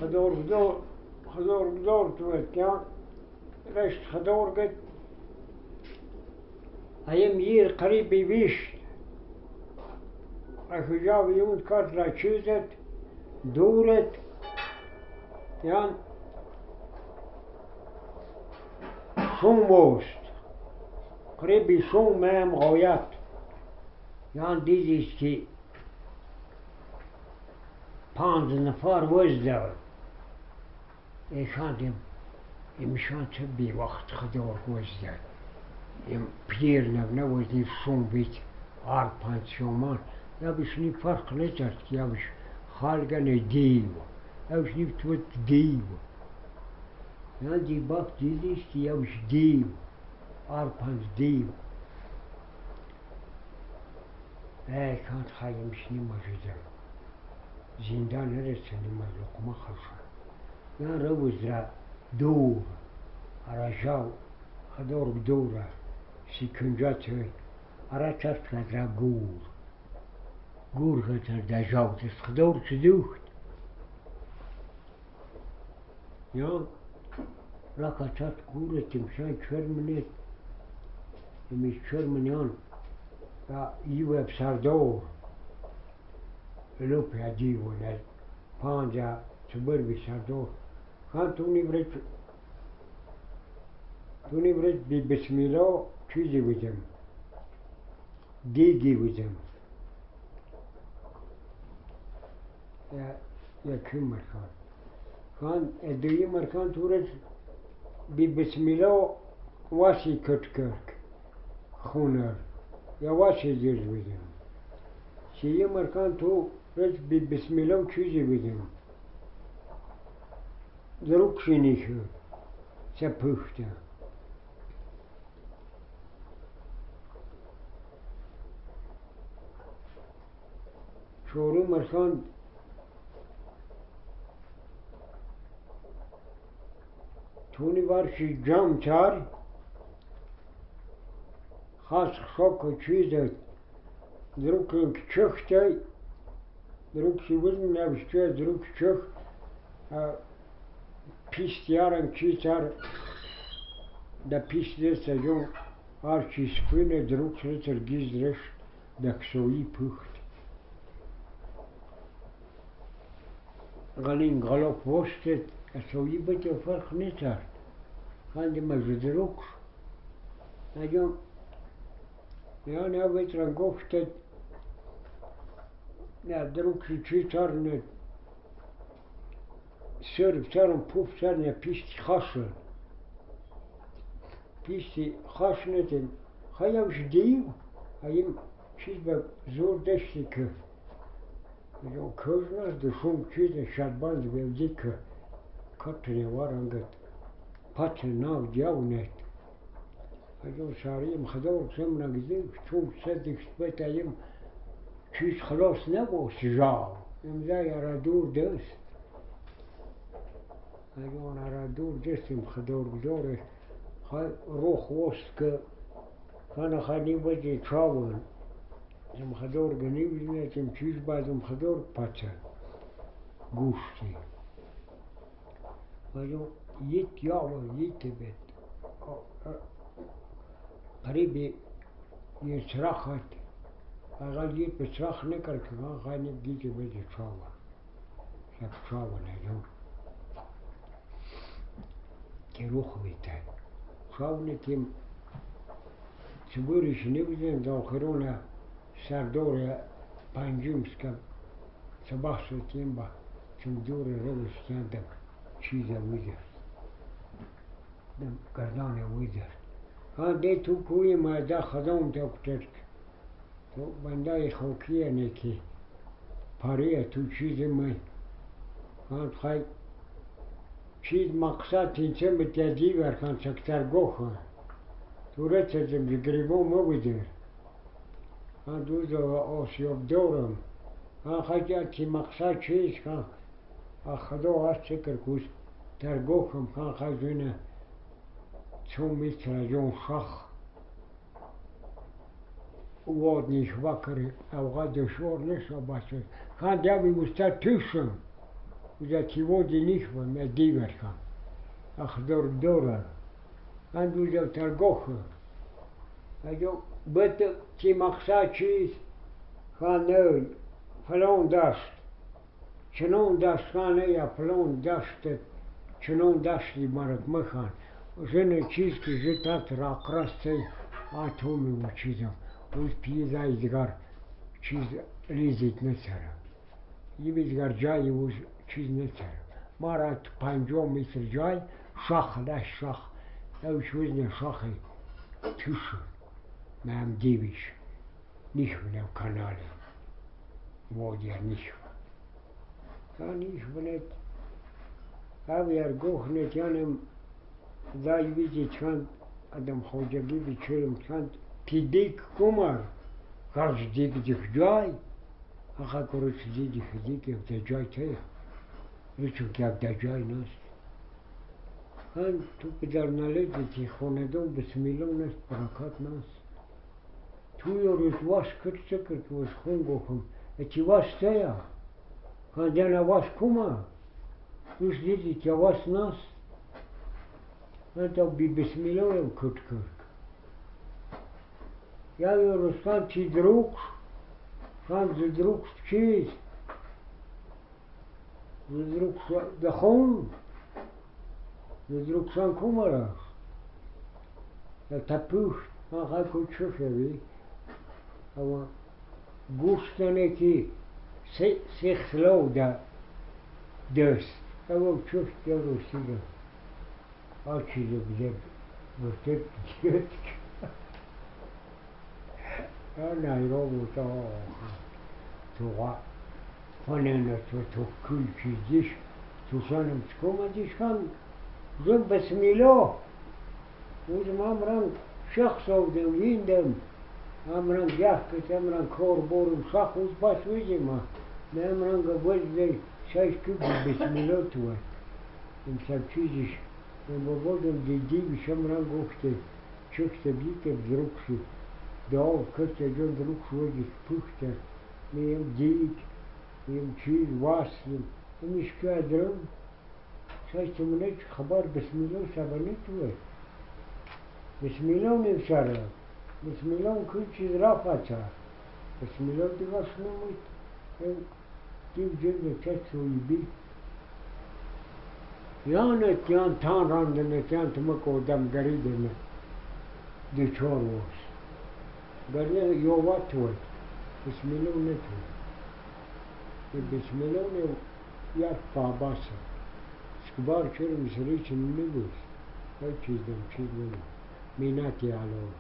خضورگدور توت یا رشت خضورگد ایم یه قریبی بیشت اخجاب یون کارت را چیزت دورت یان شوم بوست قریبی شوم مهم غایت یان دیدیست که 5 نفر وزده ایشان ایمشان چه بی وقت خدار وزده ایم پیر نوزدی شوم بیت 5 شومان یا بشنی فرق نکرد که یا بش خالگن دیو یا بشنی توت دیو یا دی باک دیدیست که یا بش دیو 5 دیو ایشان خیلی مشنی مجده زندان نرسنی مجلقما خلصه یا روز را دور راجاو خضorgdor سکنجات را چرت کرد را گور کرد در جاوت است خضor چدوخت یا را کچات گورت امشان چرمنید امیش چرمنیان یا ایو بسردور لوپ دیو نه 5 چبر بسردور خان تونی برد بی bismillah چیزی بودم دیگی بودم یا کم مرکان خان دوی مرکان تورد بی bismillah واسی کت کرک خونر یا واسی جز بودم سیه مرکان تو رد بی bismillah چیزی بودم دروکشی شد سپخته شورو مرکان تونی بارشی جام چار خاص شوک چیزه دروکن چخته دروکشی وزن نبشته دروک چخ پیست یارم چی چار دا پیست دست جون هرچی سپینه دروک رتر گیز رشت دکسویی پخت غلین غلاق وستت اسویی بده فرق نکرد خانده مجد دروکش نجام یعنی اوید را گفتد نه دروکشی چی چار نه سرب چارم پوف چار نه پیستی خاشن پیستی خاشنتن خیامش دیو هایم چیز به زور دشتی که یو کجناس دشون چیز شرباند بیودی که کتنی وارنگت پت ناو دیاونت هجو ساریم خدور سم نگزیم چون صدقش بتایم چیز خلاص نبوست جاو امزای را دور دست هجو را دور دستیم خضorgdor روح وست که خانه خالی بجی چاون ام خضor گنیوزنیت ام چیز باید ام خضor پچه گوشتی هجو یت یاو یت بید قریبی یه چراخت اقل یت به چراخ نکرد که خانی گیجه بجی چاون شب چاون هجو که روح بیتن چاونتیم چبوریش نبودن داخرونه سردور پنجمس که صبح شدیم با چون دور روش کندم چیزا ویدرد دم گردان ویدرد ها دی تو کوی ماده خدام دکتر تو بندای خوکیه نکی پاریه تو چیز می ها خواهی چیز مقصد تینچه متیادی برکن سکتر گوخن تو رتزم بگریبو مبیدر ها دوز آسیاب دورم ها خواهی تی مقصد چیز کن خدا هست چکر کش در گوخم کن خواهی زونه چون میتره جون شخ واد نیش وکر اوقات دشوار نشا باشه کن دیوی مستر توشم وزا ودي نيخبا ما ديبركا خضorgdor اندوزا ترگوخه اجو بت تی مقصد چیز خانه فلان داشت چنان داشت خانه یا فلان داشت چنان داشتی مرک مخان زن چیز که زیتات را کرسته آتومی و چیزم اوز پیزای دیگر چیز ریزید نسره یه بیزگر جایی اوز چیز نسره ما را تو 50 متر جای شاخ داشت شاخ اوش وزن شاخی توشون مهم دیویش نیخونم کانالی وادیر نیخون نیخونت او یر گوخنت یانم دای ویزی چند ادم خوجگی بیچرم چند پیدیک کمر خرج دیگ دیخ جای آخه کرد دیگ دیگ یک جای تیه ریچو که یک جای نست هن تو پدر نلیدی تی خونه دون بسمیلون نست برکات نست توی روز واش کرد سکرد واش خون گوخم اتی واش تیه هن دینا واش کمه روز دیدی که واش نست هن تا بی بسمیلون هم کرد کرد یا روز خان تی دروکش خان زدروکش چیز زدروکش دخون زدروکشان کمره یا تپوش آخه کد شوشوی اما گوشتنه که سیخلو دست اما چوش در روسیده آچیده بزرگ برتب دیت نایرو تو فنانه تو کل چیزیش تو سانم چکومه دیش خان زن بسمیلlah اوزم امران شخص آودم ویندم امران گه کت امران کار بارم شخص اوز باش ویزم نه امران گه وزده شایش که بسمیلlah توه امسال چیزیش بابادم دیدیش امران گفته چکسته بیکه بزرگشی داو کسته جان دروکش وزش پوشته میم دیگ میم چیز واسیم امیش که ادرم شاید منه خبر بسمیلlah سبانه توه بسمیلlah نمیشاره بسمیلlah کل چیز را پچه بسمیلlah دیگه شنمید دیو جنده چسوی بی یانت یان تان راندنت یان تمک آدم گریدنه دیچار واس گریه یووات توه بسمیلlah نتوه بسمیلlah نه یار فاباسه سکبار چرا مسئله چنینه بود هر چیز دم چیز نمید میناتی علاوه